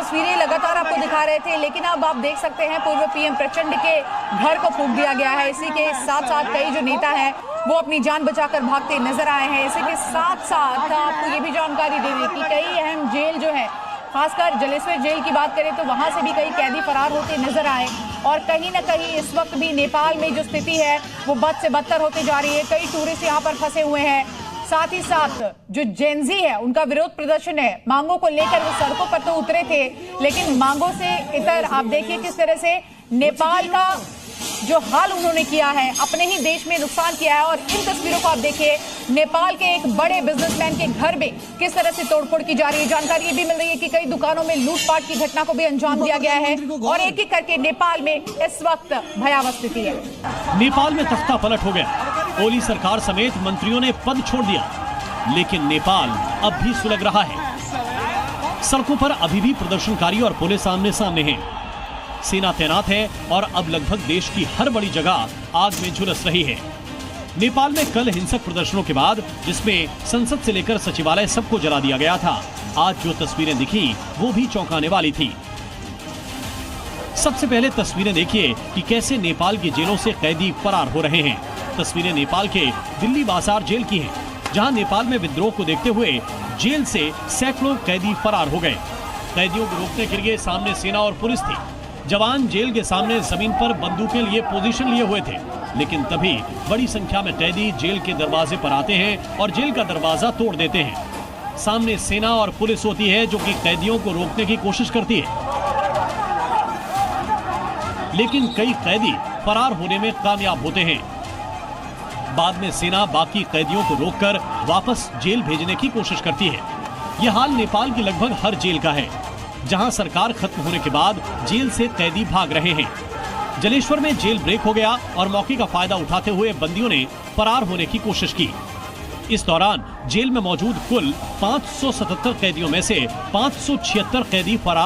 तस्वीरें लगातार आपको दिखा रहे थे, लेकिन अब आप देख सकते हैं पूर्व पीएम प्रचंड के घर को फूंक दिया गया है। इसी के साथ साथ कई जो नेता हैं वो अपनी जान बचाकर भागते नजर आए हैं। इसी के साथ साथ आपको ये भी जानकारी दे दें कि कई अहम जेल जो है, खासकर जलेश्वर जेल की बात करें तो वहां से भी कई कैदी फरार होते नजर आए। और कहीं ना कहीं इस वक्त भी नेपाल में जो स्थिति है वो बद से बदतर होते जा रही है। कई टूरिस्ट यहाँ पर फंसे हुए हैं। साथ ही साथ जो जेनजी है उनका विरोध प्रदर्शन है, मांगों को लेकर वो सड़कों पर तो उतरे थे, लेकिन मांगों से इतर आप देखिए किस तरह से नेपाल का जो हाल उन्होंने किया है, अपने ही देश में नुकसान किया है। और इन तस्वीरों को आप देखिए, नेपाल के एक बड़े बिजनेसमैन के घर में किस तरह से तोड़फोड़ की जा रही है। जानकारी ये भी मिल रही है कि कई दुकानों में लूटपाट की घटना को भी अंजाम दिया गया है और एक एक करके नेपाल में इस वक्त भयावह स्थिति है। नेपाल में तख्ता पलट हो गया। ओली सरकार समेत मंत्रियों ने पद छोड़ दिया, लेकिन नेपाल अब भी सुलग रहा है। सड़कों पर अभी भी प्रदर्शनकारी और पुलिस आमने सामने हैं। सेना तैनात है और अब लगभग देश की हर बड़ी जगह आग में झुलस रही है। नेपाल में कल हिंसक प्रदर्शनों के बाद, जिसमें संसद से लेकर सचिवालय सबको जला दिया गया था, आज जो तस्वीरें दिखी वो भी चौंकाने वाली थी। सबसे पहले तस्वीरें देखिए कि कैसे नेपाल की जेलों से कैदी फरार हो रहे हैं। तस्वीरें नेपाल के दिल्ली बाजार जेल की हैं, जहां नेपाल में विद्रोह को देखते हुए जेल से सैकड़ों कैदी फरार हो गए। कैदियों को रोकने के लिए सामने सेना और पुलिस थी। जवान जेल के सामने जमीन पर बंदूकें लिए पोजीशन लिए हुए थे, लेकिन तभी बड़ी संख्या में कैदी जेल के दरवाजे पर आते हैं और जेल का दरवाजा तोड़ देते हैं। सामने सेना और पुलिस होती है जो कि कैदियों को रोकने की कोशिश करती है, लेकिन कई कैदी फरार होने में कामयाब होते हैं। बाद में सेना बाकी कैदियों को रोककर वापस जेल भेजने की कोशिश करती है। यह हाल नेपाल की लगभग हर जेल का है, जहां सरकार खत्म होने के बाद जेल से कैदी भाग रहे हैं। जलेश्वर में जेल ब्रेक हो गया और मौके का फायदा उठाते हुए बंदियों ने फरार होने की कोशिश की। इस दौरान जेल में मौजूद कुल 577 कैदियों में से 576 कैदी फरार